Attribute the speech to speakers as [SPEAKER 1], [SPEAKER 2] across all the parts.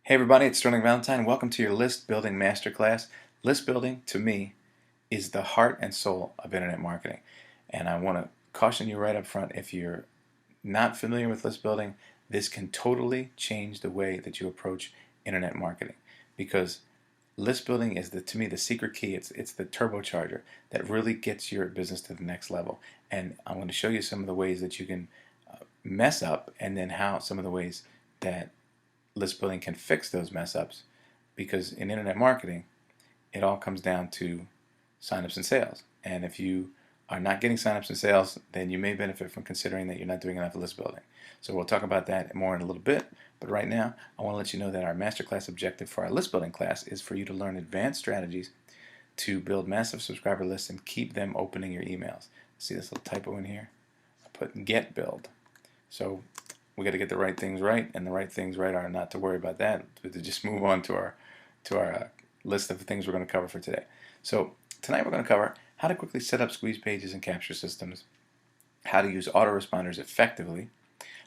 [SPEAKER 1] Hey everybody, it's Sterling Valentine. Welcome to your list building masterclass. List building, to me, is the heart and soul of internet marketing. And I want to caution you right up front, if you're not familiar with list building, this can totally change the way that you approach internet marketing. Because list building is, to me, the secret key. It's the turbocharger that really gets your business to the next level. And I'm going to show you some of the ways that you can mess up, and then how some of the ways that list building can fix those mess ups, because in internet marketing it all comes down to signups and sales. And if you are not getting signups and sales, then you may benefit from considering that you're not doing enough list building. So we'll talk about that more in a little bit, but right now I want to let you know that our masterclass objective for our list building class is for you to learn advanced strategies to build massive subscriber lists and keep them opening your emails. See this little typo in here? I put get build. So we got to get the right things right, and the right things right are not to worry about that, but to just move on to our list of things we're going to cover for today. So tonight we're going to cover how to quickly set up squeeze pages and capture systems, how to use autoresponders effectively,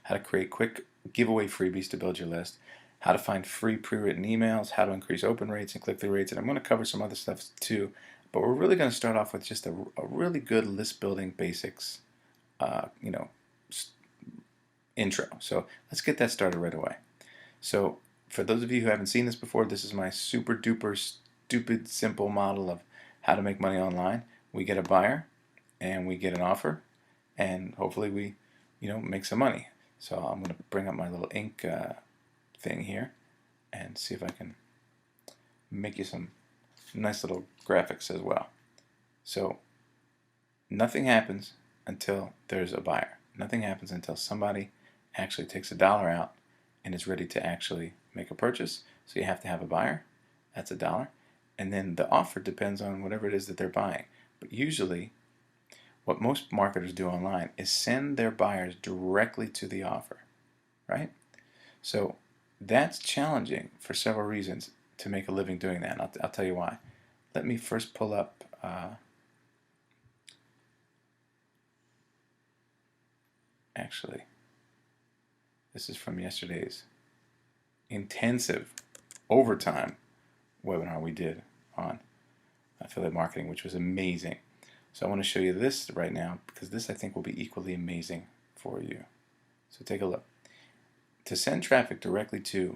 [SPEAKER 1] how to create quick giveaway freebies to build your list, how to find free pre-written emails, how to increase open rates and click-through rates, and I'm going to cover some other stuff too. But we're really going to start off with just a really good list building basics, intro. So let's get that started right away. So for those of you who haven't seen this before, this is my super duper stupid simple model of how to make money online. We get a buyer and we get an offer, and hopefully we make some money. So I'm going to bring up my little ink thing here and see if I can make you some nice little graphics as well. So nothing happens until there's a buyer. Nothing happens until somebody actually takes $1 out and is ready to actually make a purchase. So you have to have a buyer. That's $1. And then the offer depends on whatever it is that they're buying. But usually what most marketers do online is send their buyers directly to the offer, right? So that's challenging for several reasons to make a living doing that. And I'll tell you why. Let me first pull up actually, this is from yesterday's intensive overtime webinar we did on affiliate marketing, which was amazing. So I want to show you this right now, because this I think will be equally amazing for you. So take a look. To send traffic directly to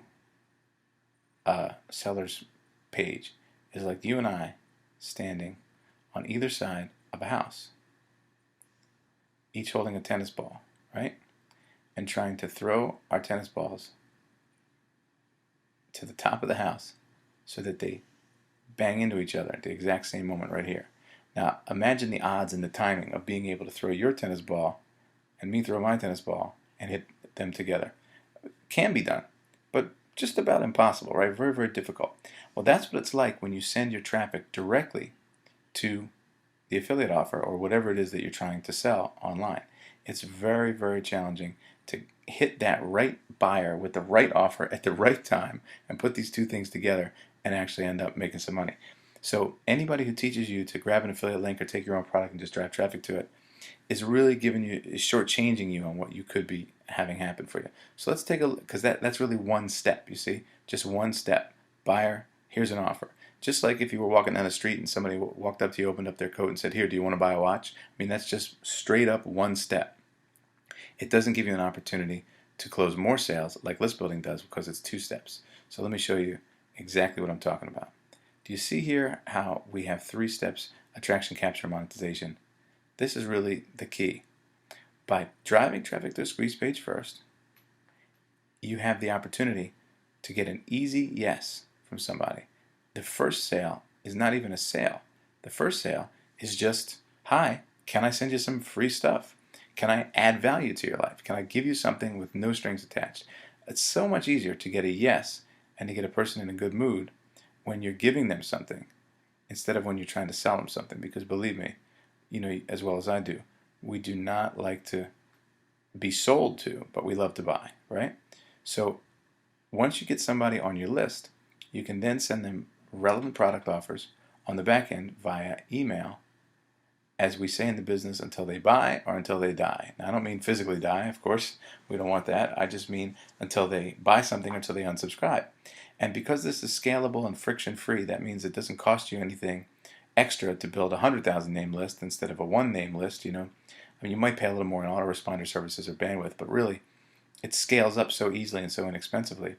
[SPEAKER 1] a seller's page is like you and I standing on either side of a house, each holding a tennis ball, right? And trying to throw our tennis balls to the top of the house so that they bang into each other at the exact same moment right here. Now imagine the odds and the timing of being able to throw your tennis ball and me throw my tennis ball and hit them together. It can be done, but just about impossible, right? Very, very difficult. Well, that's what it's like when you send your traffic directly to the affiliate offer or whatever it is that you're trying to sell online. It's very, very challenging to hit that right buyer with the right offer at the right time and put these two things together and actually end up making some money. So anybody who teaches you to grab an affiliate link or take your own product and just drive traffic to it is really shortchanging you on what you could be having happen for you. So let's take a look, because that's really one step, you see? Just one step. Buyer, here's an offer. Just like if you were walking down the street and somebody walked up to you, opened up their coat and said, here, do you want to buy a watch? I mean, that's just straight up one step. It doesn't give you an opportunity to close more sales like list building does, because it's two steps. So let me show you exactly what I'm talking about. Do you see here how we have 3 steps: attraction, capture, monetization? This is really the key. By driving traffic to a squeeze page first, you have the opportunity to get an easy yes from somebody. The first sale is not even a sale. The first sale is just, hi, can I send you some free stuff? Can I add value to your life? Can I give you something with no strings attached? It's so much easier to get a yes and to get a person in a good mood when you're giving them something instead of when you're trying to sell them something. Because believe me, you know as well as I do, we do not like to be sold to, but we love to buy, right? So once you get somebody on your list, you can then send them relevant product offers on the back end via email as we say in the business, until they buy or until they die. Now, I don't mean physically die, of course. We don't want that. I just mean until they buy something or until they unsubscribe. And because this is scalable and friction-free, that means it doesn't cost you anything extra to build a 100,000 name list instead of a one name list. I mean, you might pay a little more in autoresponder services or bandwidth, but really, it scales up so easily and so inexpensively.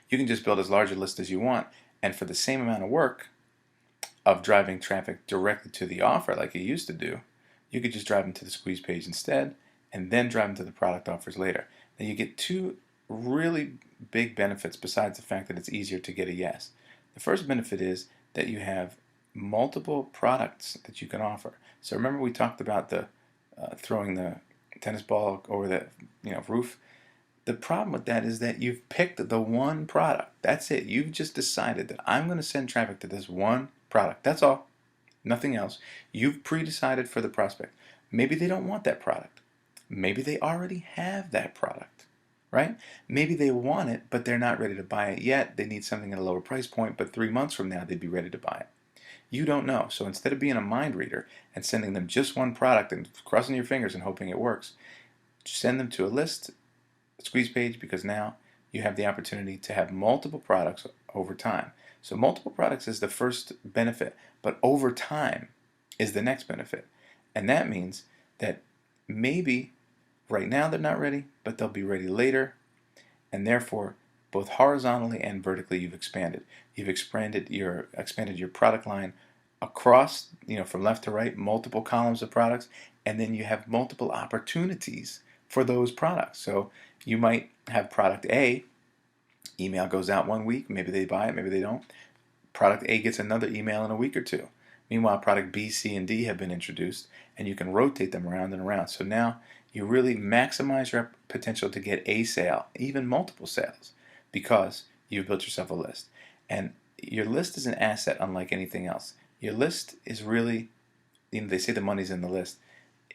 [SPEAKER 1] You can just build as large a list as you want, and for the same amount of work of driving traffic directly to the offer like you used to do, you could just drive them to the squeeze page instead, and then drive them to the product offers later. Now you get two really big benefits besides the fact that it's easier to get a yes. The first benefit is that you have multiple products that you can offer. So remember we talked about the throwing the tennis ball over the roof. The problem with that is that you've picked the one product. That's it. You've just decided that I'm going to send traffic to this one product. That's all. Nothing else. You've pre-decided for the prospect. Maybe they don't want that product. Maybe they already have that product, right? Maybe they want it, but they're not ready to buy it yet. They need something at a lower price point, but 3 months from now, they'd be ready to buy it. You don't know. So instead of being a mind reader and sending them just one product and crossing your fingers and hoping it works, send them to a list, squeeze page, because now you have the opportunity to have multiple products over time. So multiple products is the first benefit, but over time is the next benefit. And that means that maybe right now they're not ready, but they'll be ready later, and therefore both horizontally and vertically you've expanded. You've expanded your product line across, from left to right, multiple columns of products, and then you have multiple opportunities for those products. So you might have product A, email goes out 1 week, maybe they buy it, maybe they don't. Product A gets another email in a week or two. Meanwhile, product B, C, and D have been introduced, and you can rotate them around and around. So now you really maximize your potential to get a sale, even multiple sales, because you've built yourself a list. And your list is an asset unlike anything else. Your list is really, they say the money's in the list.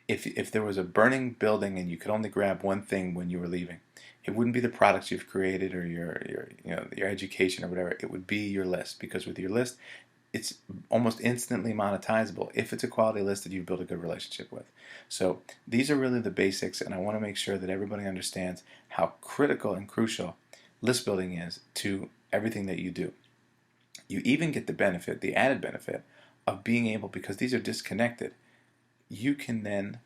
[SPEAKER 1] If there was a burning building and you could only grab one thing when you were leaving, it wouldn't be the products you've created or your education or whatever. It would be your list, because with your list, it's almost instantly monetizable if it's a quality list that you've built a good relationship with. So these are really the basics, and I want to make sure that everybody understands how critical and crucial list building is to everything that you do. You even get the benefit, the added benefit, of being able, because these are disconnected, you can then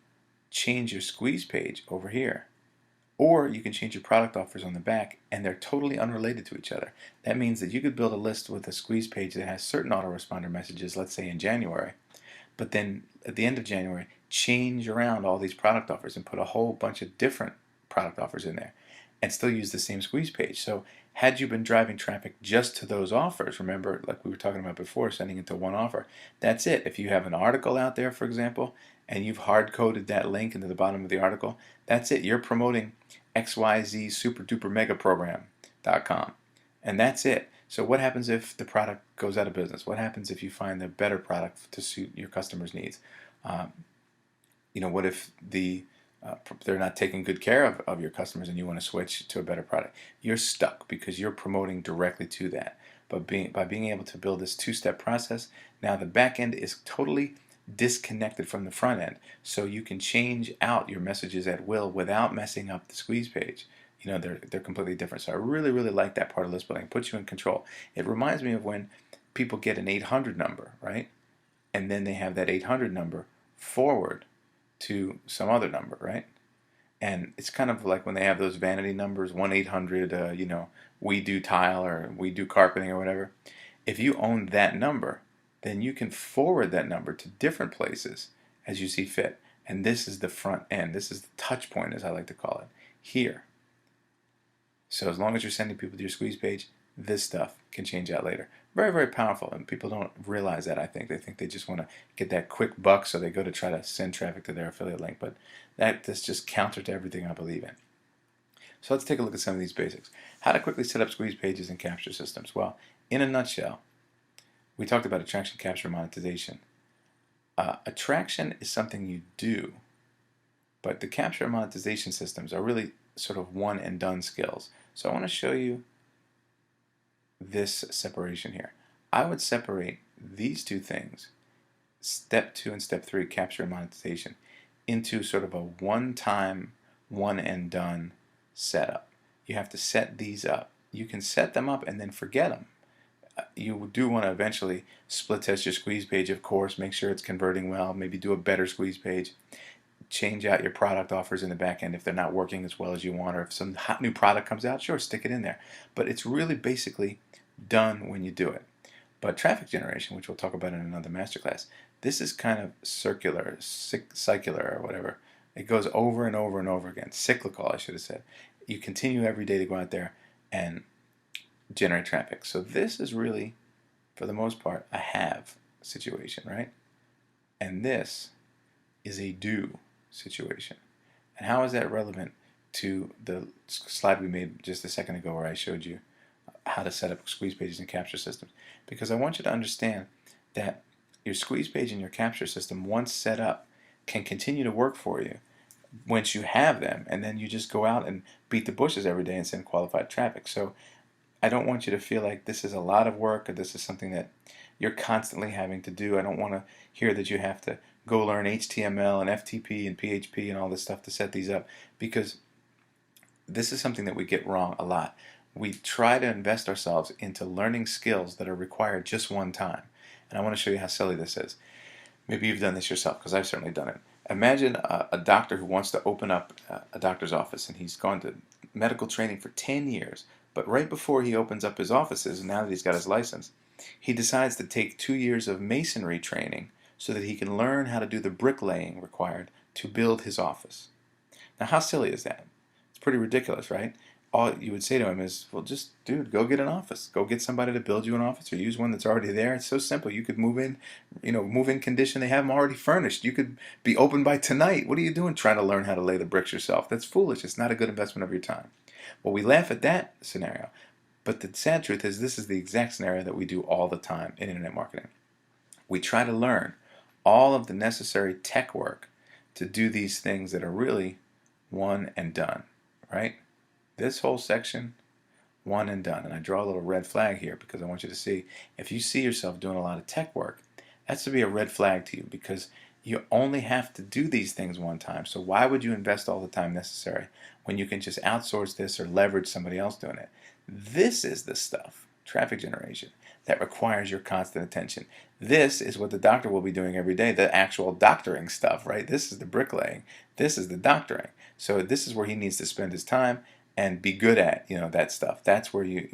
[SPEAKER 1] change your squeeze page over here, or you can change your product offers on the back, and they're totally unrelated to each other. That means that you could build a list with a squeeze page that has certain autoresponder messages, let's say in January, but then at the end of January, change around all these product offers and put a whole bunch of different product offers in there, and still use the same squeeze page. So had you been driving traffic just to those offers, remember, like we were talking about before, sending it to one offer, that's it. If you have an article out there, for example, and you've hard-coded that link into the bottom of the article, that's it. You're promoting XYZ super duper mega program.com, and that's it. So what happens if the product goes out of business? What happens if you find a better product to suit your customers' needs? What if they're not taking good care of your customers and you want to switch to a better product? You're stuck because you're promoting directly to that. But by being able to build this two-step process, now the back end is totally disconnected from the front end, so you can change out your messages at will without messing up the squeeze page. They're completely different. So I really, really like that part of list building. It puts you in control. It reminds me of when people get an 800 number, right? And then they have that 800 number forward to some other number, right? And it's kind of like when they have those vanity numbers, 1-800, we do tile or we do carpeting or whatever. If you own that number, then you can forward that number to different places as you see fit. And this is the front end. This is the touch point, as I like to call it, here. So as long as you're sending people to your squeeze page, this stuff can change out later. Very, very powerful, and people don't realize that, I think. They think they just want to get that quick buck, so they go to try to send traffic to their affiliate link, but that's just counter to everything I believe in. So let's take a look at some of these basics. How to quickly set up squeeze pages and capture systems. Well, in a nutshell, we talked about attraction, capture, monetization. Attraction is something you do, but the capture and monetization systems are really sort of one and done skills. So I want to show you this separation here. I would separate these two things step 2 and step 3, capture and monetization, into sort of a one-time, one and done setup. You have to set these up. You can set them up and then forget them. You do want to eventually split test your squeeze page, of course, make sure it's converting well, maybe do a better squeeze page, change out your product offers in the back end if they're not working as well as you want, or if some hot new product comes out, sure, stick it in there. But it's really basically done when you do it. But traffic generation, which we'll talk about in another masterclass, this is kind of circular, cyclical, or whatever. It goes over and over and over again. Cyclical, I should have said. You continue every day to go out there and generate traffic. So this is really, for the most part, a have situation, right? And this is a do situation. And how is that relevant to the slide we made just a second ago where I showed you how to set up squeeze pages and capture systems? Because I want you to understand that your squeeze page and your capture system, once set up, can continue to work for you once you have them, and then you just go out and beat the bushes every day and send qualified traffic. So I don't want you to feel like this is a lot of work or this is something that you're constantly having to do. I don't want to hear that you have to go learn HTML and FTP and PHP and all this stuff to set these up, because this is something that we get wrong a lot. We try to invest ourselves into learning skills that are required just one time. And I want to show you how silly this is. Maybe you've done this yourself, because I've certainly done it. Imagine a doctor who wants to open up a doctor's office, and he's gone to medical training for 10 years. But right before he opens up his offices, now that he's got his license, he decides to take 2 years of masonry training so that he can learn how to do the bricklaying required to build his office. Now, how silly is that? It's pretty ridiculous, right? All you would say to him is, well, just, dude, go get an office. Go get somebody to build you an office, or use one that's already there. It's so simple. You could move in, move-in condition. They have them already furnished. You could be open by tonight. What are you doing trying to learn how to lay the bricks yourself? That's foolish. It's not a good investment of your time. Well, we laugh at that scenario. But the sad truth is this is the exact scenario that we do all the time in internet marketing. We try to learn all of the necessary tech work to do these things that are really one and done, right? This whole section, one and done. And I draw a little red flag here because I want you to see, if you see yourself doing a lot of tech work, that's to be a red flag to you, because you only have to do these things one time. So why would you invest all the time necessary when you can just outsource this or leverage somebody else doing it? This is the stuff, traffic generation, that requires your constant attention. This is what the doctor will be doing every day, the actual doctoring stuff, right? This is the bricklaying. This is the doctoring. So this is where he needs to spend his time and be good at, that stuff. That's where you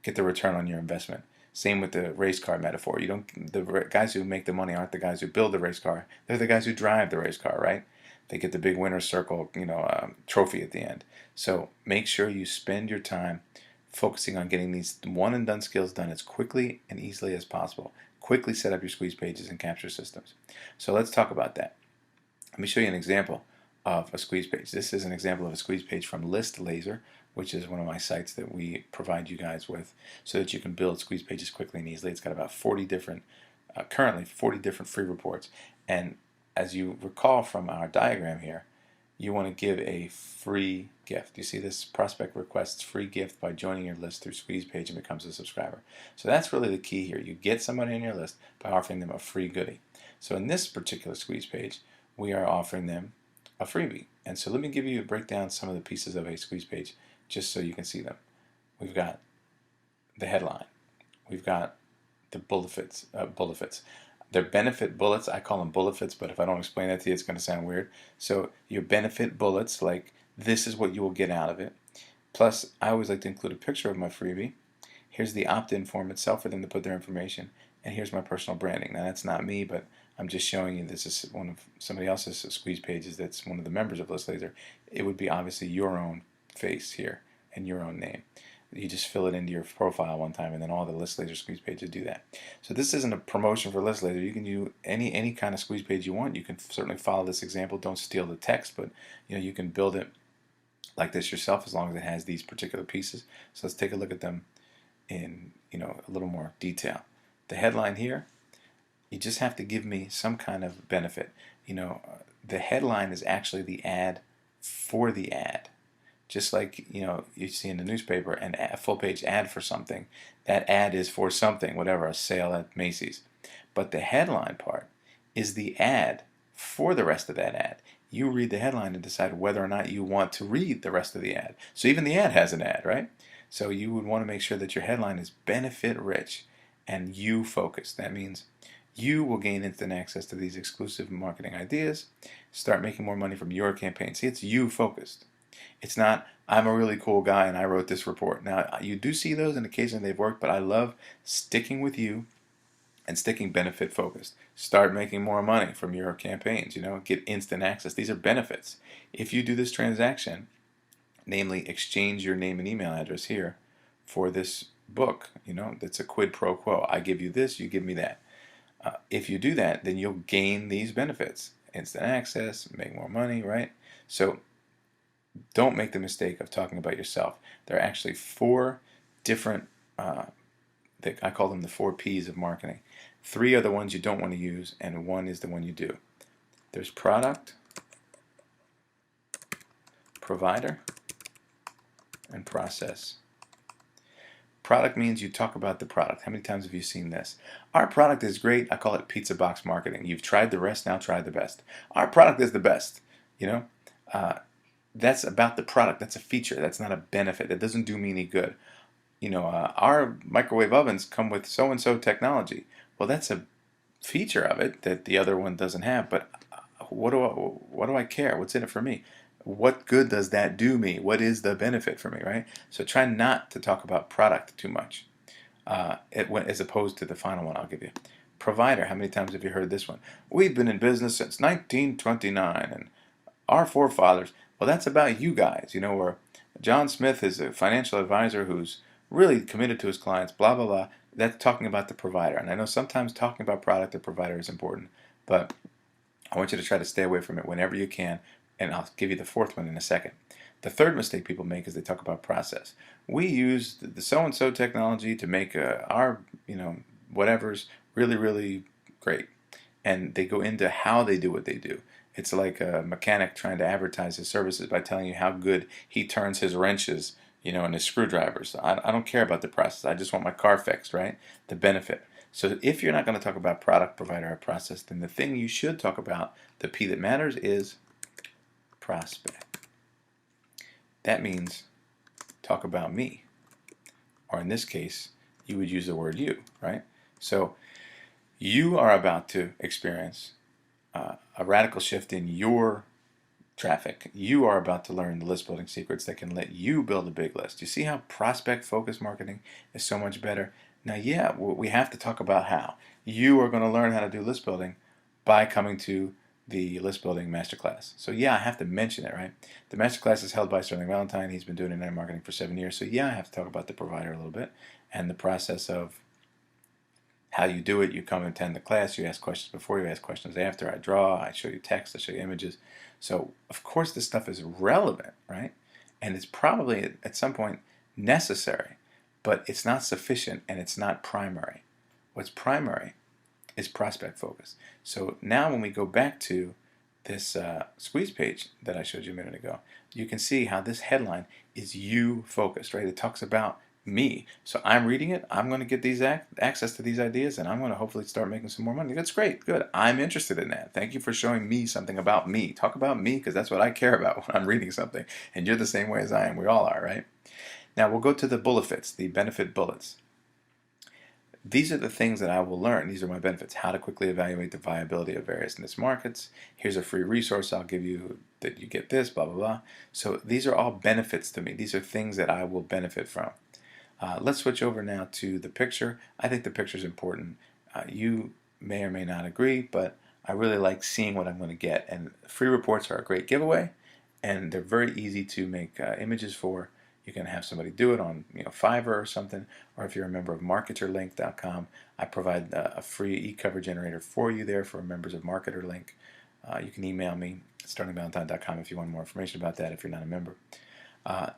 [SPEAKER 1] get the return on your investment. Same with the race car metaphor. The guys who make the money aren't the guys who build the race car. They're the guys who drive the race car, right? They get the big winner's circle, trophy at the end. So make sure you spend your time focusing on getting these one and done skills done as quickly and easily as possible. Quickly set up your squeeze pages and capture systems. So let's talk about that. Let me show you an example of a squeeze page. This is an example of a squeeze page from Listlaser, which is one of my sites that we provide you guys with so that you can build squeeze pages quickly and easily. It's got about 40 different, currently 40 different free reports. And as you recall from our diagram here, you want to give a free gift. You see this prospect requests free gift by joining your list through squeeze page and becomes a subscriber. So that's really the key here. You get somebody on your list by offering them a free goodie. So in this particular squeeze page, we are offering them a freebie. And so let me give you a breakdown some of the pieces of a squeeze page just so you can see them. We've got the headline. We've got the bullets. They're benefit bullets. I call them bullets, but if I don't explain that to you, it's going to sound weird. So your benefit bullets, like this is what you will get out of it. Plus, I always like to include a picture of my freebie. Here's the opt-in form itself for them to put their information. And here's my personal branding. Now, that's not me, but I'm just showing you this is one of somebody else's squeeze pages that's one of the members of Listlaser. It would be obviously your own face here and your own name. You just fill it into your profile one time, and then all the Listlaser squeeze pages do that. So this isn't a promotion for Listlaser. You can do any kind of squeeze page you want. You can certainly follow this example. Don't steal the text, but you can build it like this yourself as long as it has these particular pieces. So let's take a look at them in a little more detail. The headline here, you just have to give me some kind of benefit. The headline is actually the ad for the ad. Just like you see in the newspaper a full page ad for something, that ad is for something, whatever, a sale at Macy's. But the headline part is the ad for the rest of that ad. You read the headline and decide whether or not you want to read the rest of the ad. So even the ad has an ad, right? So you would want to make sure that your headline is benefit rich and you focused. That means you will gain instant access to these exclusive marketing ideas, start making more money from your campaign. See, it's you focused. It's not, I'm a really cool guy and I wrote this report. Now, you do see those and occasionally they've worked, but I love sticking with you and sticking benefit focused. Start making more money from your campaigns, get instant access. These are benefits. If you do this transaction, namely exchange your name and email address here for this book, that's a quid pro quo. I give you this, you give me that. If you do that, then you'll gain these benefits. Instant access, make more money, right? So don't make the mistake of talking about yourself. There are actually 4 different, I call them the 4 P's of marketing. 3 are the ones you don't want to use, and 1 is the one you do. There's product, provider, and process. Product means you talk about the product. How many times have you seen this? Our product is great. I call it pizza box marketing. You've tried the rest, now try the best. Our product is the best. That's about the product. That's a feature. That's not a benefit. That doesn't do me any good. Our microwave ovens come with so-and-so technology. Well, that's a feature of it that the other one doesn't have. But what do I care? What's in it for me? What good does that do me? What is the benefit for me, right? So try not to talk about product too much, as opposed to the final one I'll give you. Provider, how many times have you heard this one? We've been in business since 1929, and our forefathers. Well, that's about you guys, where John Smith is a financial advisor who's really committed to his clients, blah, blah, blah. That's talking about the provider. And I know sometimes talking about product or provider is important, but I want you to try to stay away from it whenever you can. And I'll give you the 4th one in a second. The 3rd mistake people make is they talk about process. We use the so-and-so technology to make our, whatever's really, really great. And they go into how they do what they do. It's like a mechanic trying to advertise his services by telling you how good he turns his wrenches, and his screwdrivers. I don't care about the process. I just want my car fixed, right? The benefit. So if you're not going to talk about product, provider, or process, then the thing you should talk about, the P that matters, is prospect. That means talk about me. Or in this case, you would use the word you, right? So you are about to experience a radical shift in your traffic. You are about to learn the list building secrets that can let you build a big list. You see how prospect focused marketing is so much better? Now, yeah, we have to talk about how. You are going to learn how to do list building by coming to the list building masterclass. So yeah, I have to mention it, right? The masterclass is held by Sterling Valentine. He's been doing internet marketing for 7 years. So yeah, I have to talk about the provider a little bit and the process of how you do it. You come and attend the class. You ask questions before, you ask questions after. I draw, I show you text, I show you images. So of course this stuff is relevant, right? And it's probably at some point necessary, but it's not sufficient and it's not primary. What's primary is prospect focus. So now when we go back to this squeeze page that I showed you a minute ago, you can see how this headline is you focused, right? It talks about me. So I'm reading it. I'm going to get these access to these ideas, and I'm going to hopefully start making some more money. That's great. Good. I'm interested in that. Thank you for showing me something about me. Talk about me, because that's what I care about when I'm reading something. And you're the same way as I am. We all are, right? Now we'll go to the benefits, the benefit bullets. These are the things that I will learn. These are my benefits. How to quickly evaluate the viability of various niche markets. Here's a free resource I'll give you that you get this, blah, blah, blah. So these are all benefits to me. These are things that I will benefit from. Let's switch over now to the picture. I think the picture is important. You may or may not agree, but I really like seeing what I'm going to get. And free reports are a great giveaway, and they're very easy to make images for. You can have somebody do it on Fiverr or something, or if you're a member of MarketerLink.com, I provide a free e-cover generator for you there for members of MarketerLink. You can email me at sterlingvalentine.com if you want more information about that if you're not a member.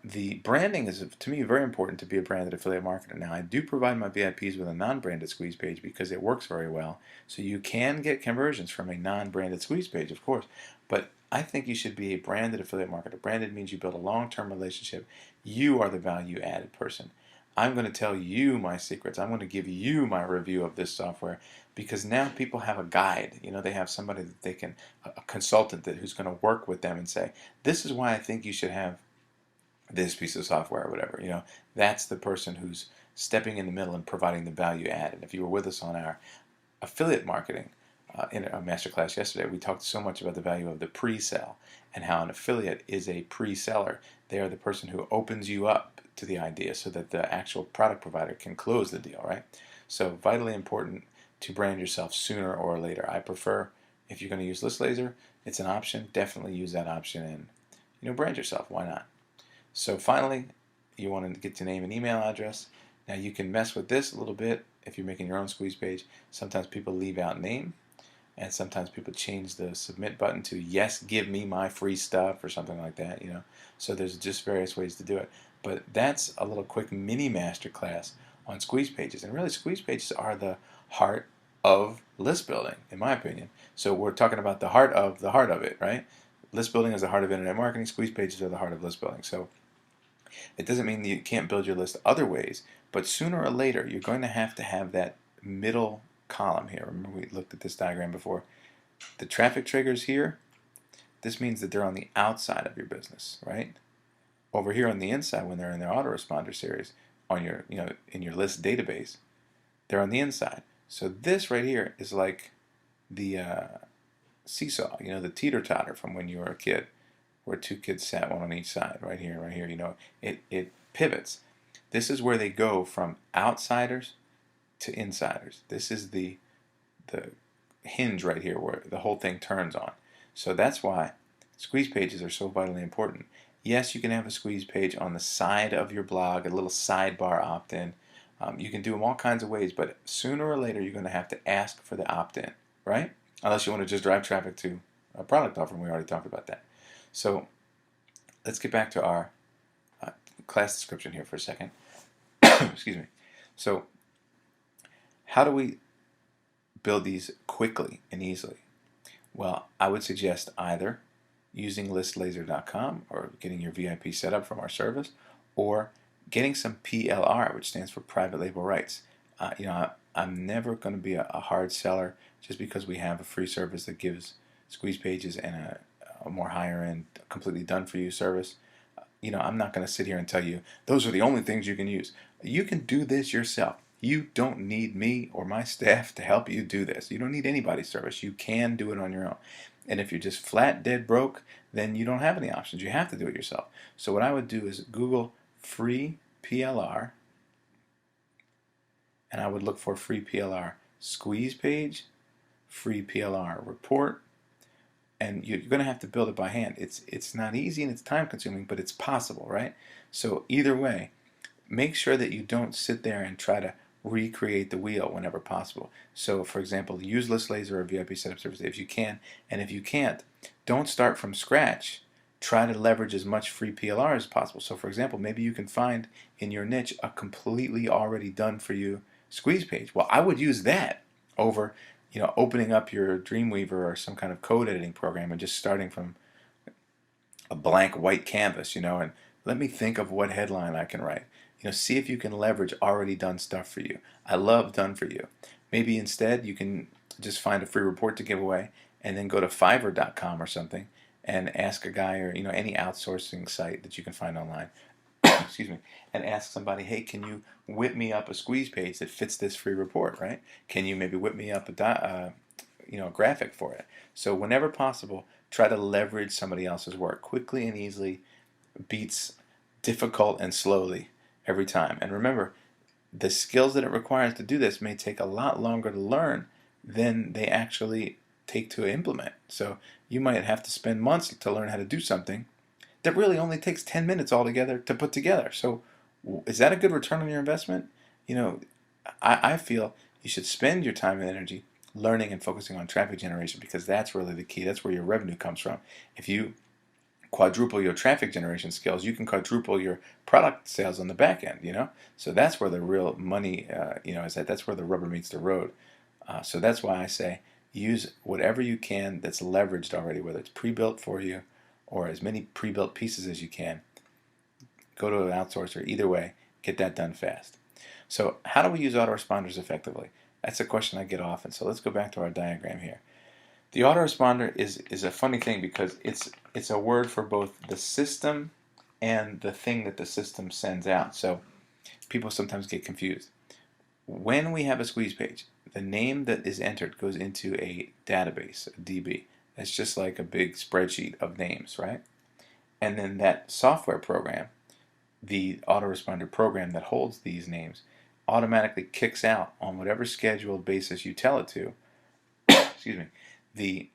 [SPEAKER 1] The branding is, to me, very important to be a branded affiliate marketer. Now, I do provide my VIPs with a non-branded squeeze page because it works very well. So you can get conversions from a non-branded squeeze page, of course. But I think you should be a branded affiliate marketer. Branded means you build a long-term relationship. You are the value-added person. I'm going to tell you my secrets. I'm going to give you my review of this software, because now people have a guide. They have somebody that they can, a consultant who's going to work with them and say, this is why I think you should have this piece of software or whatever. That's the person who's stepping in the middle and providing the value add. And if you were with us on our affiliate marketing in our masterclass yesterday, we talked so much about the value of the pre-sell and how an affiliate is a pre-seller. They are the person who opens you up to the idea so that the actual product provider can close the deal, right? So vitally important to brand yourself sooner or later. I prefer, if you're going to use ListLaser, it's an option. Definitely use that option and brand yourself. Why not? So finally, you want to get your name and email address. Now you can mess with this a little bit if you're making your own squeeze page. Sometimes people leave out name, and sometimes people change the submit button to yes, give me my free stuff or something like that. So there's just various ways to do it. But that's a little quick mini masterclass on squeeze pages. And really, squeeze pages are the heart of list building, in my opinion. So we're talking about the heart of it, right? List building is the heart of internet marketing. Squeeze pages are the heart of list building. So it doesn't mean that you can't build your list other ways, but sooner or later you're going to have that middle column here. Remember, we looked at this diagram before. The traffic triggers here, this means that they're on the outside of your business, right? Over here on the inside, when they're in their autoresponder series on your, in your list database, they're on the inside. So this right here is like the seesaw, the teeter-totter from when you were a kid, where two kids sat one on each side, right here and right here. It pivots. This is where they go from outsiders to insiders. This is the hinge right here where the whole thing turns on. So that's why squeeze pages are so vitally important. Yes, you can have a squeeze page on the side of your blog, a little sidebar opt-in. You can do them all kinds of ways, but sooner or later you're going to have to ask for the opt-in, right? Unless you want to just drive traffic to a product offering. We already talked about that. So let's get back to our class description here for a second. Excuse me. So how do we build these quickly and easily? Well, I would suggest either using listlaser.com or getting your VIP set up from our service, or getting some PLR, which stands for private label rights. I'm never going to be a hard seller just because we have a free service that gives squeeze pages and a more higher end, completely done for you service. I'm not going to sit here and tell you those are the only things you can use. You can do this yourself. You don't need me or my staff to help you do this. You don't need anybody's service. You can do it on your own. And if you're just flat dead broke, then you don't have any options. You have to do it yourself. So what I would do is Google free PLR, and I would look for free PLR squeeze page, free PLR report, and you're going to have to build it by hand. It's not easy and it's time consuming, but it's possible, right? So either way, make sure that you don't sit there and try to recreate the wheel whenever possible. So for example, use ListLaser or VIP setup service if you can, and if you can't, don't start from scratch. Try to leverage as much free PLR as possible. So for example, maybe you can find in your niche a completely already done for you squeeze page. Well, I would use that over opening up your Dreamweaver or some kind of code editing program and just starting from a blank white canvas, and let me think of what headline I can write. See if you can leverage already done stuff for you. I love done for you. Maybe instead you can just find a free report to give away and then go to Fiverr.com or something and ask a guy or any outsourcing site that you can find online. Excuse me, and ask somebody, hey, can you whip me up a squeeze page that fits this free report, right? Can you maybe whip me up a graphic for it? So whenever possible, try to leverage somebody else's work. Quickly and easily beats difficult and slowly every time. And remember, the skills that it requires to do this may take a lot longer to learn than they actually take to implement. So you might have to spend months to learn how to do something that really only takes 10 minutes altogether to put together. So is that a good return on your investment? I feel you should spend your time and energy learning and focusing on traffic generation, because that's really the key. That's where your revenue comes from. If you quadruple your traffic generation skills, you can quadruple your product sales on the back end, So that's where the real money, is at. That's where the rubber meets the road. So that's why I say use whatever you can that's leveraged already, whether it's pre-built for you or as many pre-built pieces as you can. Go to an outsourcer. Either way, Get that done fast. So how do we use autoresponders effectively? That's a question I get often. So let's go back to our diagram here. The autoresponder is a funny thing because it's a word for both the system and the thing that the system sends out. So people sometimes get confused. When we have a squeeze page, the name that is entered goes into a database, a DB. That's just like a big spreadsheet of names, right? And then that software program, the autoresponder program that holds these names, automatically kicks out on whatever scheduled basis you tell it to, excuse me, the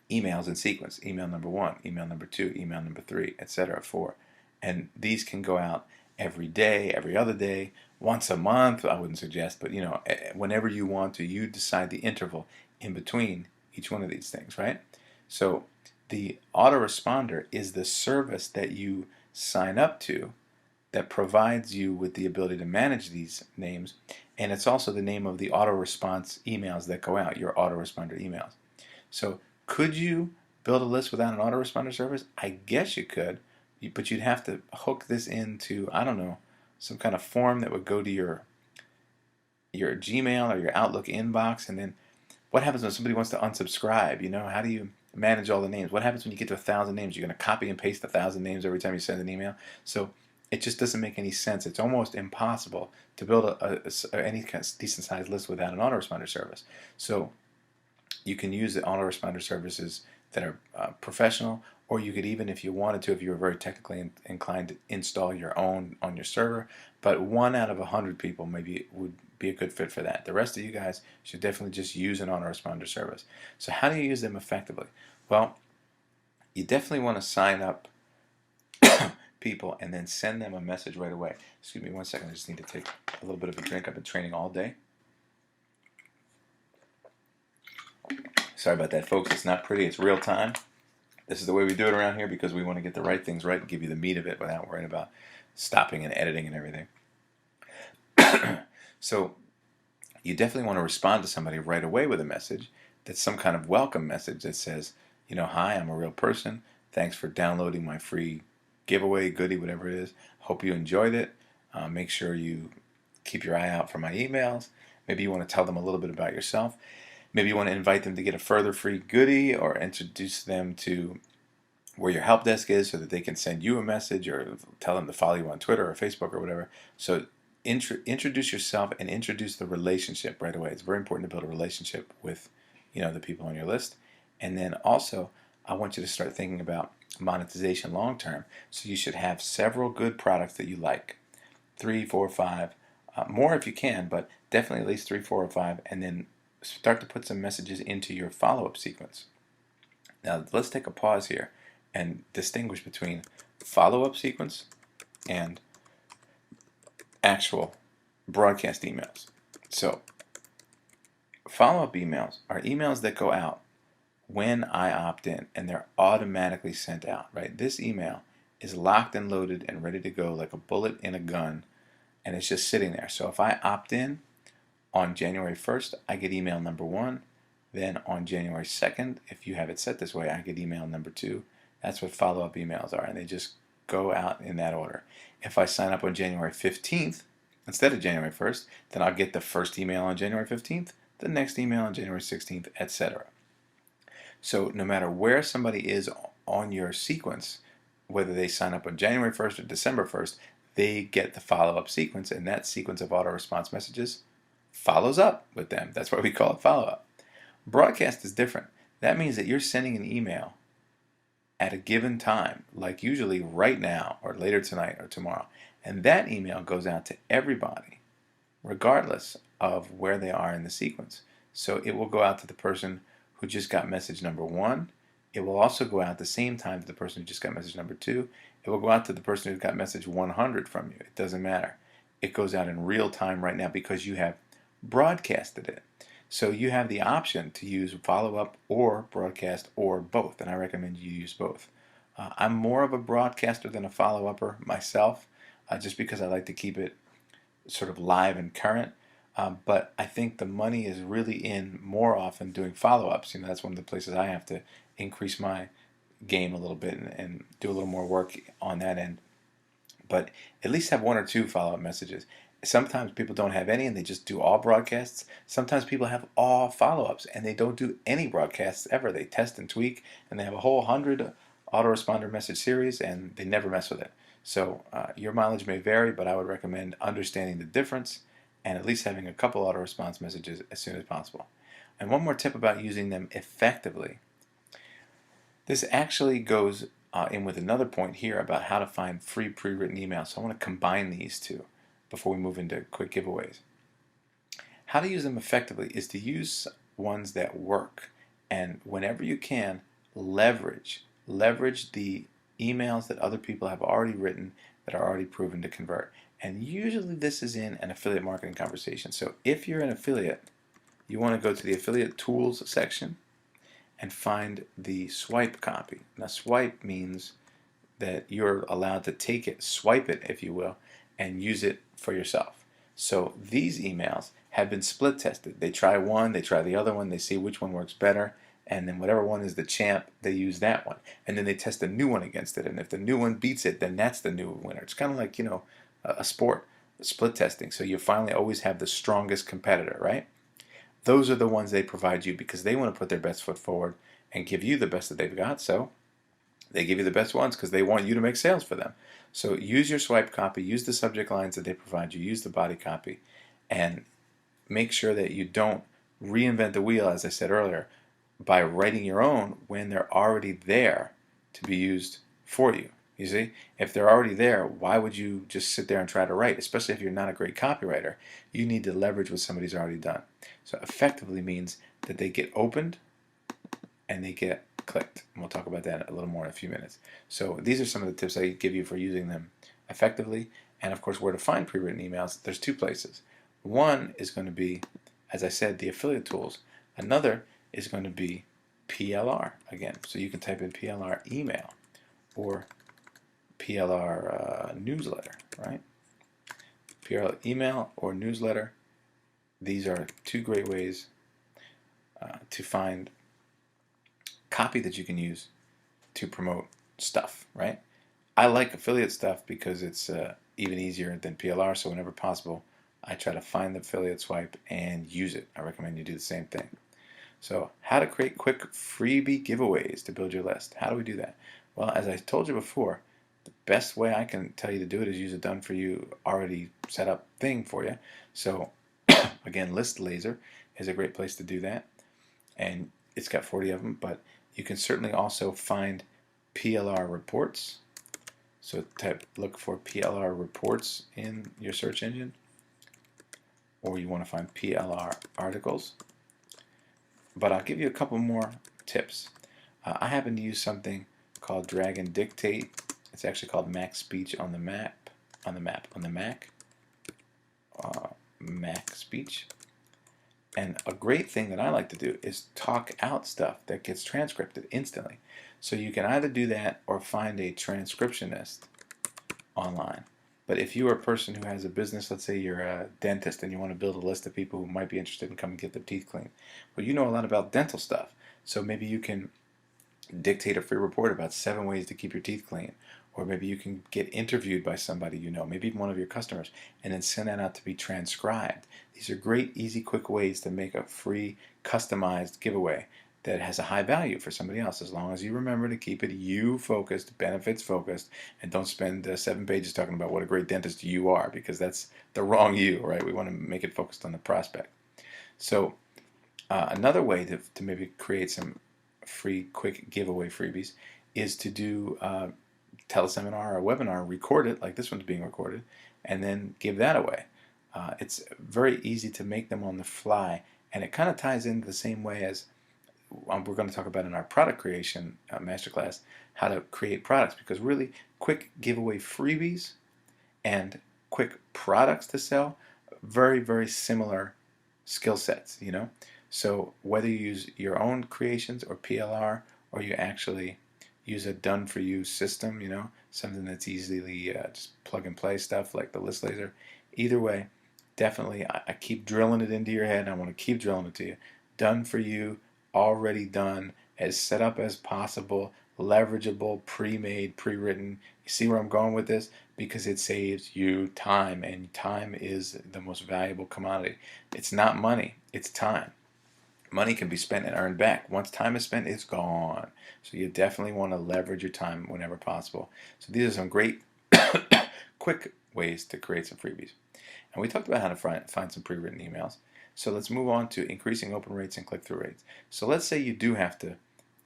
[SPEAKER 1] emails in sequence, email number 1, email number 2, email number 3, etc. 4. And these can go out every day, every other day, once a month, I wouldn't suggest, but whenever you want to, you decide the interval in between each one of these things, right? So the autoresponder is the service that you sign up to that provides you with the ability to manage these names, and it's also the name of the auto-response emails that go out, your autoresponder emails. So could you build a list without an autoresponder service? I guess you could, but you'd have to hook this into, I don't know, some kind of form that would go to your Gmail or your Outlook inbox, and then what happens when somebody wants to unsubscribe? How do you manage all the names? What happens when you get to 1,000 names? You're going to copy and paste 1,000 names every time you send an email? So it just doesn't make any sense. It's almost impossible to build any kind of decent sized list without an autoresponder service. So you can use the autoresponder services that are professional, or you could even, if you wanted to, if you were very technically inclined, to install your own on your server. But 1 out of 100 people maybe would be a good fit for that. The rest of you guys should definitely just use an autoresponder service. So how do you use them effectively? Well, you definitely want to sign up people and then send them a message right away. Excuse me one second, I just need to take a little bit of a drink. I've been training all day. Sorry about that, folks. It's not pretty. It's real time. This is the way we do it around here because we want to get the right things right and give you the meat of it without worrying about stopping and editing and everything. So you definitely want to respond to somebody right away with a message that's some kind of welcome message that says, hi, I'm a real person. Thanks for downloading my free giveaway, goodie, whatever it is. Hope you enjoyed it. Make sure you keep your eye out for my emails. Maybe you want to tell them a little bit about yourself. Maybe you want to invite them to get a further free goodie, or introduce them to where your help desk is so that they can send you a message, or tell them to follow you on Twitter or Facebook or whatever. So introduce yourself and introduce the relationship right away. It's very important to build a relationship with the people on your list. And then also, I want you to start thinking about monetization long term. So you should have several good products that you like, 3, 4, 5, more if you can, but definitely at least 3, 4, or 5, and then start to put some messages into your follow-up sequence. Now let's take a pause here and distinguish between follow-up sequence and actual broadcast emails. So follow-up emails are emails that go out when I opt in, and they're automatically sent out, right? This email is locked and loaded and ready to go like a bullet in a gun, and it's just sitting there. So if I opt in on January 1st, I get email number 1. Then on January 2nd, if you have it set this way, I get email number 2. That's what follow-up emails are, and they just go out in that order. If I sign up on January 15th instead of January 1st, then I'll get the first email on January 15th, the next email on January 16th, etc. So no matter where somebody is on your sequence, whether they sign up on January 1st or December 1st, they get the follow-up sequence, and that sequence of auto-response messages follows up with them. That's why we call it follow-up. Broadcast is different. That means that you're sending an email at a given time, like usually right now or later tonight or tomorrow, and that email goes out to everybody regardless of where they are in the sequence. So it will go out to the person who just got message number 1. It will also go out at the same time to the person who just got message number 2. It will go out to the person who got message 100 from you. It doesn't matter. It goes out in real time right now because you have broadcasted it. So you have the option to use follow-up or broadcast or both, and I recommend you use both. I'm more of a broadcaster than a follow-upper myself, just because I like to keep it sort of live and current. But I think the money is really in more often doing follow-ups. That's one of the places I have to increase my game a little bit and do a little more work on that end. but at least have one or two follow-up messages. Sometimes people don't have any and they just do all broadcasts. Sometimes people have all follow-ups and they don't do any broadcasts ever. They test and tweak and they have a whole 100 autoresponder message series and they never mess with it. So your mileage may vary, but I would recommend understanding the difference and at least having a couple auto-response messages as soon as possible. And one more tip about using them effectively. This actually goes in with another point here about how to find free pre-written emails. So I want to combine these two before we move into quick giveaways. How to use them effectively is to use ones that work, and whenever you can, leverage the emails that other people have already written that are already proven to convert. And usually this is in an affiliate marketing conversation. So if you're an affiliate, you want to go to the affiliate tools section and find the swipe copy. Now swipe means that you're allowed to take it, swipe it if you will, and use it for yourself. So these emails have been split tested. They try one, they try the other one, they see which one works better, and then whatever one is the champ, they use that one. And then they test a new one against it, and if the new one beats it, then that's the new winner. It's kind of like, a sport, split testing. So you finally always have the strongest competitor, right? Those are the ones they provide you because they want to put their best foot forward and give you the best that they've got. So they give you the best ones because they want you to make sales for them. So use your swipe copy, use the subject lines that they provide you, use the body copy, and make sure that you don't reinvent the wheel, as I said earlier, by writing your own when they're already there to be used for you. You see, if they're already there, why would you just sit there and try to write? Especially if you're not a great copywriter, you need to leverage what somebody's already done. So effectively means that they get opened and they get clicked. And we'll talk about that a little more in a few minutes. So these are some of the tips I give you for using them effectively. And of course, where to find pre-written emails, there's two places. One is going to be, as I said, the affiliate tools. Another is going to be PLR again. So you can type in PLR email or PLR newsletter, right? PLR email or newsletter. These are two great ways to find copy that you can use to promote stuff, right? I like affiliate stuff because it's even easier than PLR, so whenever possible, I try to find the affiliate swipe and use it. I recommend you do the same thing. So how to create quick freebie giveaways to build your list. How do we do that? Well, as I told you before, the best way I can tell you to do it is use a done for you, already set up thing for you. So again, List Laser is a great place to do that. And it's got 40 of them, but you can certainly also find PLR reports. So look for PLR reports in your search engine, or you want to find PLR articles. But I'll give you a couple more tips. I happen to use something called Drag and Dictate. It's actually called Mac Speech on the Mac, Mac Speech. And a great thing that I like to do is talk out stuff that gets transcribed instantly. So you can either do that or find a transcriptionist online. But if you are a person who has a business, let's say you're a dentist and you want to build a list of people who might be interested in coming get their teeth cleaned, well, you know a lot about dental stuff. So maybe you can dictate a free report about 7 ways to keep your teeth clean. Or maybe you can get interviewed by somebody you know, maybe even one of your customers, and then send that out to be transcribed. These are great, easy, quick ways to make a free, customized giveaway that has a high value for somebody else, as long as you remember to keep it you-focused, benefits-focused, and don't spend 7 pages talking about what a great dentist you are, because that's the wrong you, right? We want to make it focused on the prospect. So another way to maybe create some free, quick giveaway freebies is to do teleseminar or webinar, record it like this one's being recorded, and then give that away. It's very easy to make them on the fly, and it kind of ties in the same way as we're going to talk about in our product creation masterclass, how to create products, because really quick giveaway freebies and quick products to sell, very, very similar skill sets, So whether you use your own creations or PLR, or you actually use a done-for-you system, something that's easily just plug-and-play stuff like the List Laser. Either way, definitely, I keep drilling it into your head, and I want to keep drilling it to you. Done for you, already done, as set up as possible, leverageable, pre-made, pre-written. You see where I'm going with this? because it saves you time, and time is the most valuable commodity. It's not money, it's time. Money can be spent and earned back. Once time is spent, it's gone. So you definitely want to leverage your time whenever possible. So these are some great quick ways to create some freebies. And we talked about how to find some pre-written emails. So let's move on to increasing open rates and click-through rates. So let's say you do have to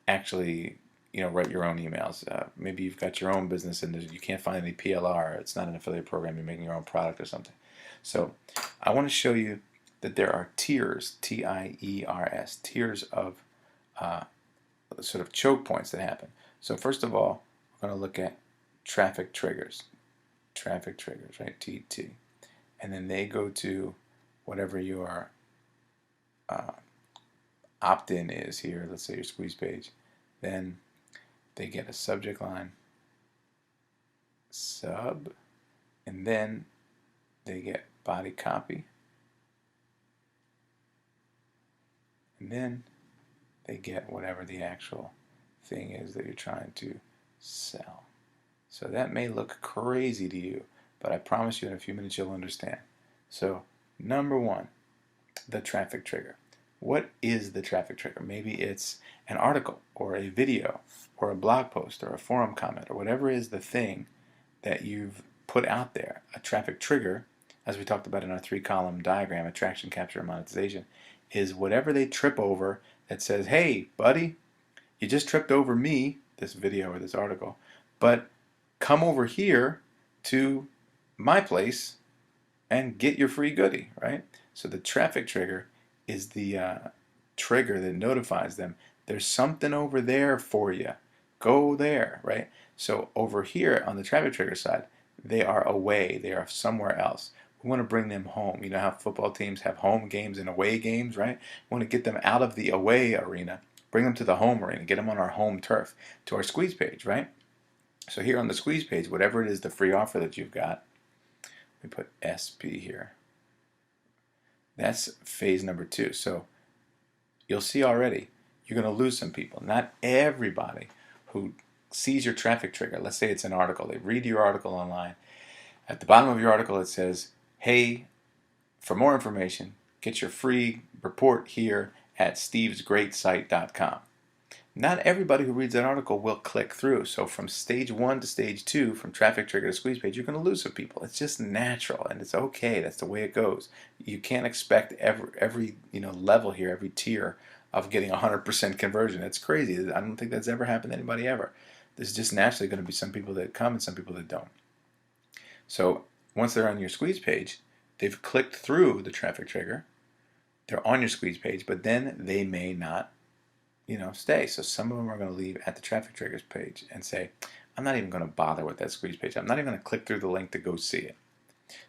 [SPEAKER 1] actually write your own emails. Maybe you've got your own business and you can't find any PLR. It's not an affiliate program. You're making your own product or something. So I want to show you that there are tiers, T-I-E-R-S, tiers of sort of choke points that happen. So first of all, we're going to look at traffic triggers. Traffic triggers, right? T-T. And then they go to whatever your opt-in is here. Let's say your squeeze page. Then they get a subject line, sub, and then they get body copy. And then they get whatever the actual thing is that you're trying to sell. So that may look crazy to you, but I promise you in a few minutes you'll understand. So number one, the traffic trigger. What is the traffic trigger? Maybe it's an article or a video or a blog post or a forum comment or whatever is the thing that you've put out there. A traffic trigger, as we talked about in our 3-column diagram, attraction, capture, and monetization, is whatever they trip over that says, hey, buddy, you just tripped over me, this video or this article, but come over here to my place and get your free goodie, right? So the traffic trigger is the trigger that notifies them there's something over there for you. Go there, right? So over here on the traffic trigger side, they are away. They are somewhere else. We want to bring them home. You know how football teams have home games and away games, right? We want to get them out of the away arena, bring them to the home arena, get them on our home turf, to our squeeze page, right? So here on the squeeze page, whatever it is, the free offer that you've got, we put SP here. That's phase number 2. So you'll see already, you're going to lose some people. Not everybody who sees your traffic trigger, let's say it's an article, they read your article online. At the bottom of your article it says, hey, for more information, get your free report here at stevesgreatsite.com. Not everybody who reads that article will click through. So from stage 1 to stage 2, from traffic trigger to squeeze page, you're going to lose some people. It's just natural, and it's okay. That's the way it goes. You can't expect every level here, every tier of getting 100% conversion. That's crazy. I don't think that's ever happened to anybody ever. There's just naturally going to be some people that come and some people that don't. So once they're on your squeeze page, they've clicked through the traffic trigger. They're on your squeeze page, but then they may not stay. So some of them are going to leave at the traffic triggers page and say, I'm not even going to bother with that squeeze page. I'm not even going to click through the link to go see it.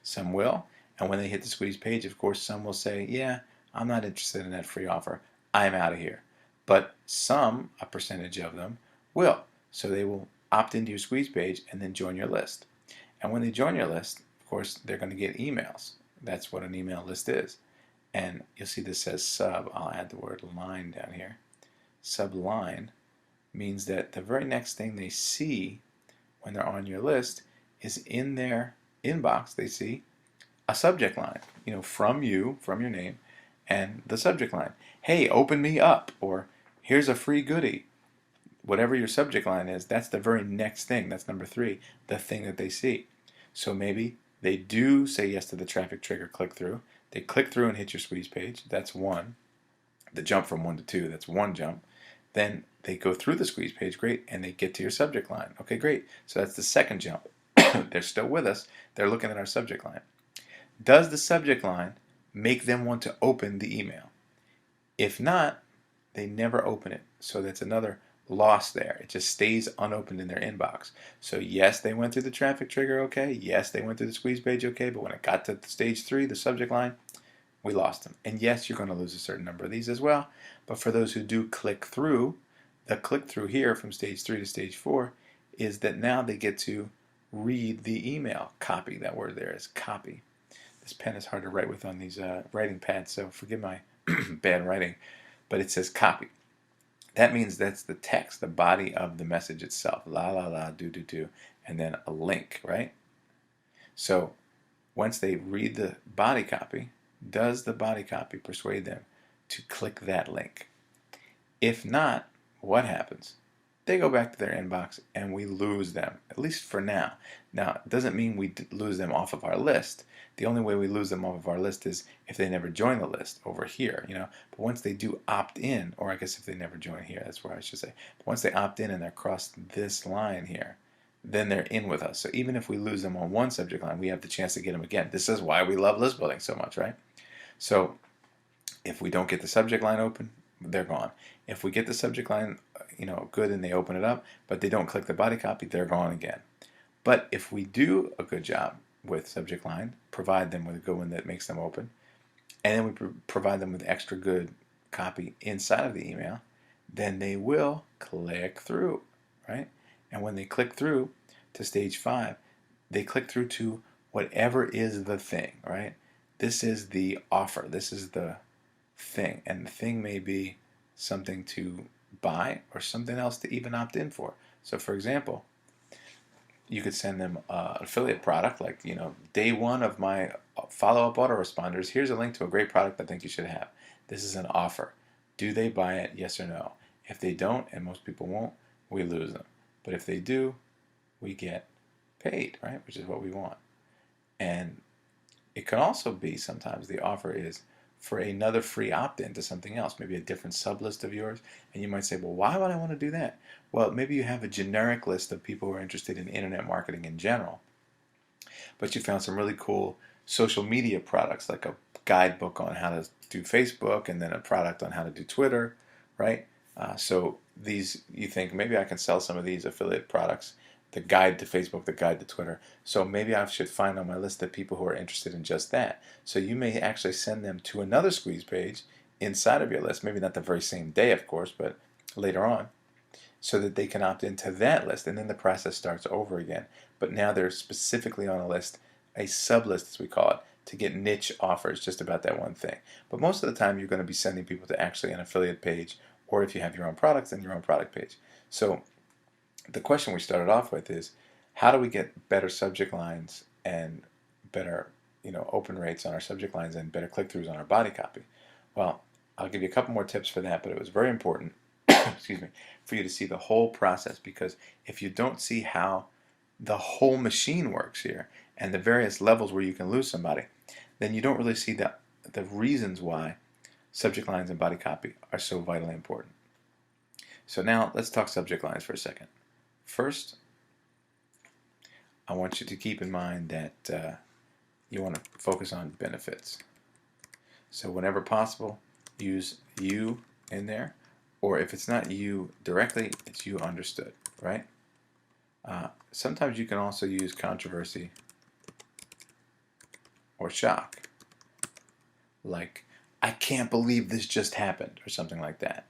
[SPEAKER 1] Some will, and when they hit the squeeze page, of course, some will say, yeah, I'm not interested in that free offer. I'm out of here. But some, a percentage of them, will. So they will opt into your squeeze page and then join your list. And when they join your list, of course, they're going to get emails. That's what an email list is. And you'll see this says sub. I'll add the word line down here. Subline means that the very next thing they see when they're on your list is in their inbox. They see a subject line, from you, from your name, and the subject line. Hey, open me up, or here's a free goodie. Whatever your subject line is, that's the very next thing. That's number 3, the thing that they see. So maybe they do say yes to the traffic trigger click through. They click through and hit your squeeze page. That's 1. The jump from 1 to 2, that's 1 jump. Then they go through the squeeze page, great, and they get to your subject line. Okay, great. So that's the 2nd jump. They're still with us. They're looking at our subject line. Does the subject line make them want to open the email? If not, they never open it. So that's another loss there. It just stays unopened in their inbox. So yes, they went through the traffic trigger, okay. Yes, they went through the squeeze page, okay. But when it got to stage 3, the subject line, we lost them. And yes, you're going to lose a certain number of these as well. But for those who do click through, the click through here from stage 3 to stage 4 is that now they get to read the email. Copy, that word there is copy. This pen is hard to write with on these writing pads, so forgive my bad writing. But it says copy. That means that's the text, the body of the message itself. La, la, la, do, do, do. And then a link, right? So once they read the body copy, does the body copy persuade them to click that link? If not, what happens? They go back to their inbox and we lose them, at least for now. Now, it doesn't mean we lose them off of our list. The only way we lose them off of our list is if they never join the list over here, But once they do opt in, or I guess if they never join here, that's where I should say. But once they opt in and they're across this line here, then they're in with us. So even if we lose them on one subject line, we have the chance to get them again. This is why we love list building so much, right? So if we don't get the subject line open, they're gone. If we get the subject line, good and they open it up, but they don't click the body copy, they're gone again. But if we do a good job with subject line, provide them with a good one that makes them open, and then we provide them with extra good copy inside of the email, then they will click through, right? And when they click through to stage 5, they click through to whatever is the thing, right? This is the offer. This is the thing. And the thing may be something to buy or something else to even opt in for. So for example, you could send them an affiliate product like, day 1 of my follow-up autoresponders. Here's a link to a great product I think you should have. This is an offer. Do they buy it? Yes or no? If they don't, and most people won't, we lose them. But if they do, we get paid, right? Which is what we want. And it can also be sometimes the offer is for another free opt-in to something else, maybe a different sub-list of yours. And you might say, well, why would I want to do that? Well, maybe you have a generic list of people who are interested in internet marketing in general, but you found some really cool social media products, like a guidebook on how to do Facebook and then a product on how to do Twitter, right? So these, you think, maybe I can sell some of these affiliate products, the guide to Facebook, the guide to Twitter. So maybe I should find on my list the people who are interested in just that. So you may actually send them to another squeeze page inside of your list, maybe not the very same day, of course, but later on, so that they can opt into that list, and then the process starts over again. But now they're specifically on a list, a sub-list as we call it, to get niche offers just about that one thing. But most of the time you're going to be sending people to actually an affiliate page, or if you have your own products, then your own product page. So the question we started off with is, how do we get better subject lines and better open rates on our subject lines and better click-throughs on our body copy? Well, I'll give you a couple more tips for that, but it was very important excuse me, for you to see the whole process, because if you don't see how the whole machine works here and the various levels where you can lose somebody, then you don't really see the reasons why subject lines and body copy are so vitally important. So now let's talk subject lines for a second. First, I want you to keep in mind that you want to focus on benefits. So whenever possible, use you in there. Or if it's not you directly, it's you understood, right? Sometimes you can also use controversy or shock. Like, I can't believe this just happened, or something like that.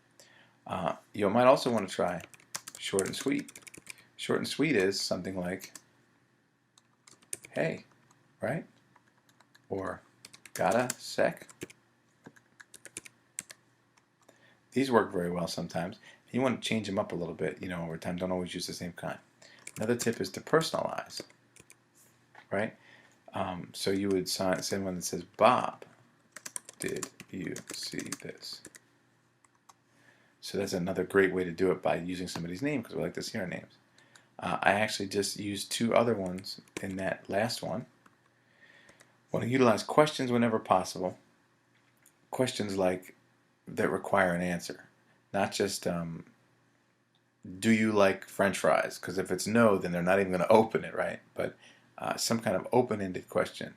[SPEAKER 1] You might also want to try short and sweet. Short and sweet is something like, hey, right? Or got a sec? These work very well sometimes. You want to change them up a little bit, over time. Don't always use the same kind. Another tip is to personalize, right? So you would send one that says, Bob, did you see this? So that's another great way to do it, by using somebody's name, because we like to see our names. I actually just used 2 other ones in that last one. Want to utilize questions whenever possible. Questions like that require an answer, not just do you like French fries? Because if it's no, then they're not even going to open it, right? But some kind of open-ended question,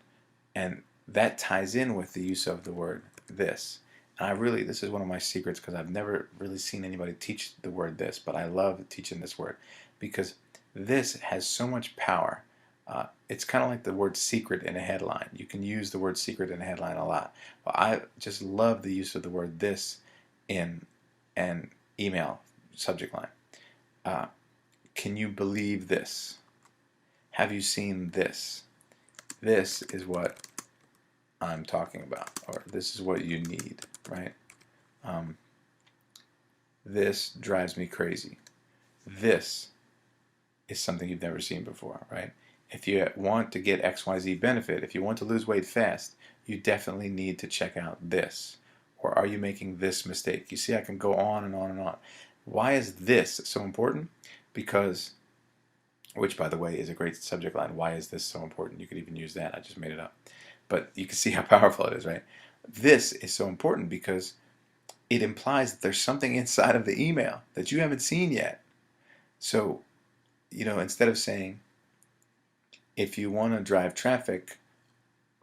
[SPEAKER 1] and that ties in with the use of the word this. And this is one of my secrets, because I've never really seen anybody teach the word this, but I love teaching this word because this has so much power. It's kind of like the word secret in a headline. You can use the word secret in a headline a lot. Well, I just love the use of the word this in an email subject line. Can you believe this? Have you seen this? This is what I'm talking about, or this is what you need, right? This drives me crazy. This is something you've never seen before, right? if you want to get XYZ benefit, if you want to lose weight fast, you definitely need to check out this. Or are you making this mistake? You see, I can go on and on and on. Why is this so important? Because, which by the way is a great subject line, why is this so important? You could even use that, I just made it up. But you can see how powerful it is, right? This is so important because it implies that there's something inside of the email that you haven't seen yet. So, instead of saying, if you want to drive traffic,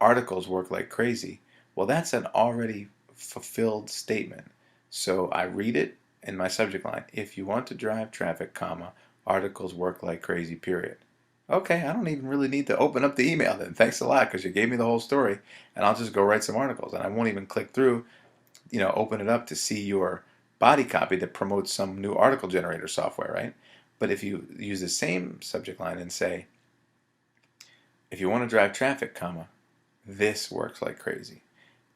[SPEAKER 1] articles work like crazy. Well, that's an already fulfilled statement. So I read it in my subject line. If you want to drive traffic, comma, articles work like crazy, period. Okay, I don't even really need to open up the email then. Thanks a lot because you gave me the whole story, and I'll just go write some articles. And I won't even click through, open it up to see your body copy that promotes some new article generator software, right? But if you use the same subject line and say, if you want to drive traffic, comma, this works like crazy.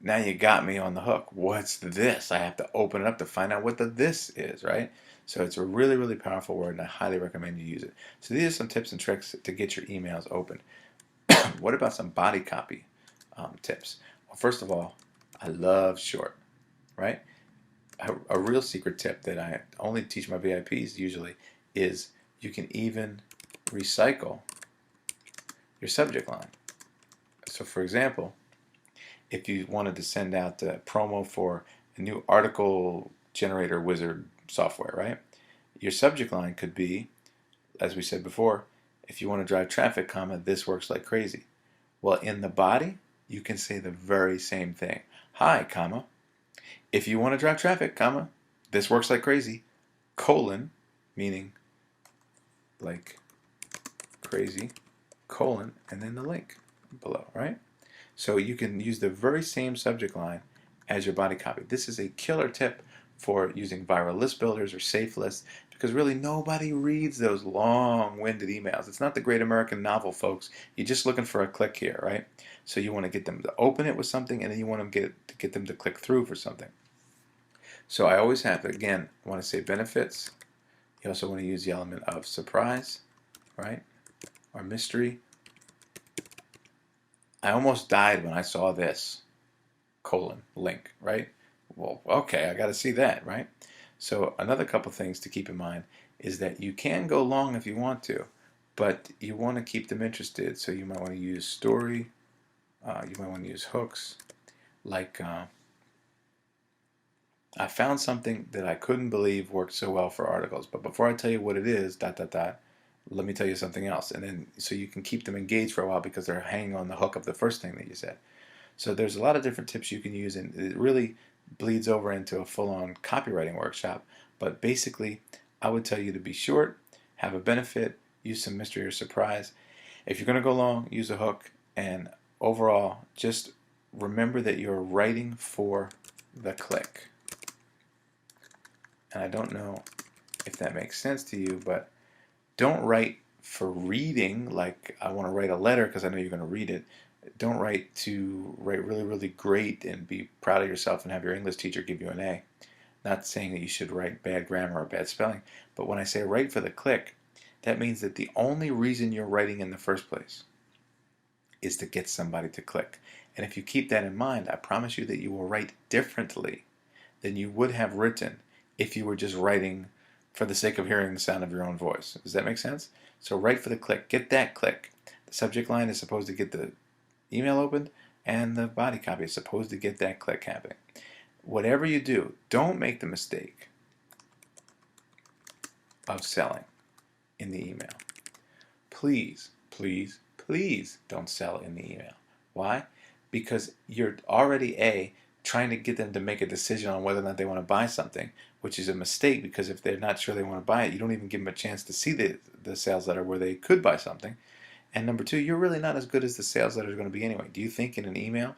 [SPEAKER 1] Now you got me on the hook. What's this? I have to open it up to find out what the this is, right? So it's a really, really powerful word, and I highly recommend you use it. So these are some tips and tricks to get your emails open. What about some body copy tips? Well, first of all, I love short, right? A real secret tip that I only teach my VIPs usually is you can even recycle your subject line. So for example, if you wanted to send out a promo for a new article generator wizard software, right? Your subject line could be, as we said before, if you want to drive traffic, comma, this works like crazy. Well, in the body, you can say the very same thing. Hi, comma, if you want to drive traffic, comma, this works like crazy, colon, meaning like crazy, colon, and then the link below, right? So you can use the very same subject line as your body copy. This is a killer tip for using viral list builders or safe lists because really nobody reads those long-winded emails. It's not the great American novel, folks. You're just looking for a click here, right? So you want to get them to open it with something, and then you want to get them to click through for something. So I always have, again, I want to say benefits. You also want to use the element of surprise, right? Or mystery. I almost died when I saw this, colon, link, right? Well, okay, I got to see that, right? So another couple things to keep in mind is that you can go long if you want to, but you want to keep them interested. So you might want to use story, you might want to use hooks, like I found something that I couldn't believe worked so well for articles, but before I tell you what it is, let me tell you something else. And then so you can keep them engaged for a while because they're hanging on the hook of the first thing that you said. So there's a lot of different tips you can use, and it really bleeds over into a full-on copywriting workshop. But basically, I would tell you to be short, have a benefit, use some mystery or surprise. If you're going to go long, use a hook, and overall, just remember that you're writing for the click. And I don't know if that makes sense to you, but don't write for reading, like I want to write a letter because I know you're going to read it. Don't write to write really, really great and be proud of yourself and have your English teacher give you an A. Not saying that you should write bad grammar or bad spelling, but when I say write for the click, that means that the only reason you're writing in the first place is to get somebody to click. And if you keep that in mind, I promise you that you will write differently than you would have written if you were just writing for the sake of hearing the sound of your own voice. Does that make sense? So write for the click. Get that click. The subject line is supposed to get the email opened, and the body copy is supposed to get that click happening. Whatever you do, don't make the mistake of selling in the email. Please, please, please don't sell in the email. Why? Because you're already trying to get them to make a decision on whether or not they want to buy something, which is a mistake because if they're not sure they want to buy it, you don't even give them a chance to see the sales letter where they could buy something. And number two, you're really not as good as the sales letter is going to be anyway. Do you think in an email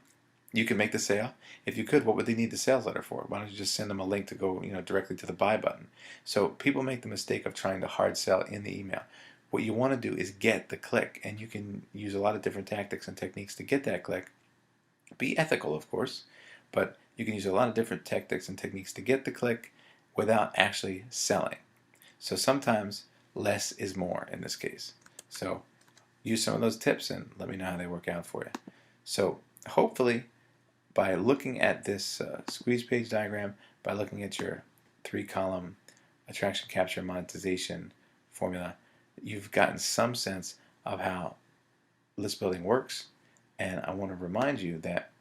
[SPEAKER 1] you can make the sale? If you could, what would they need the sales letter for? Why don't you just send them a link to go directly to the buy button? So people make the mistake of trying to hard sell in the email. What you want to do is get the click, and you can use a lot of different tactics and techniques to get that click. Be ethical, of course, but you can use a lot of different tactics and techniques to get the click without actually selling. So sometimes less is more in this case. So use some of those tips and let me know how they work out for you. So hopefully, by looking at this squeeze page diagram, by looking at your 3-column attraction, capture, monetization formula, you've gotten some sense of how list building works. And I want to remind you that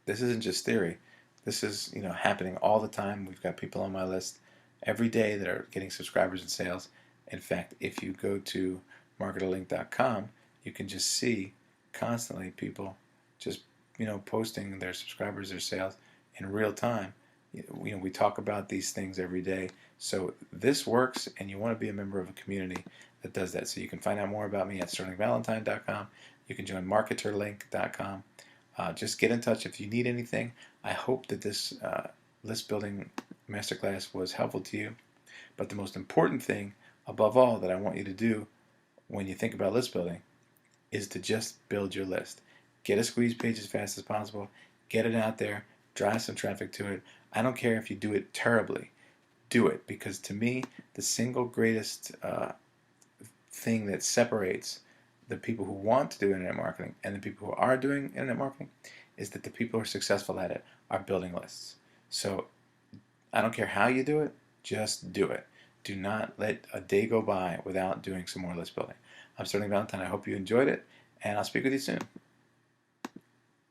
[SPEAKER 1] this isn't just theory. This is happening all the time. We've got people on my list every day that are getting subscribers and sales. In fact, if you go to marketerlink.com, you can just see constantly people just posting their subscribers, their sales in real time. We talk about these things every day. So this works, and you want to be a member of a community that does that. So you can find out more about me at sterlingvalentine.com. You can join marketerlink.com. Just get in touch if you need anything. I hope that this list building masterclass was helpful to you. But the most important thing, above all, that I want you to do when you think about list building is to just build your list. Get a squeeze page as fast as possible. Get it out there. Drive some traffic to it. I don't care if you do it terribly. Do it, because to me, the single greatest thing that separates the people who want to do internet marketing and the people who are doing internet marketing is that the people who are successful at it are building lists. So I don't care how you do it, just do it. Do not let a day go by without doing some more list building. I'm Sterling Valentine. I hope you enjoyed it, and I'll speak with you soon.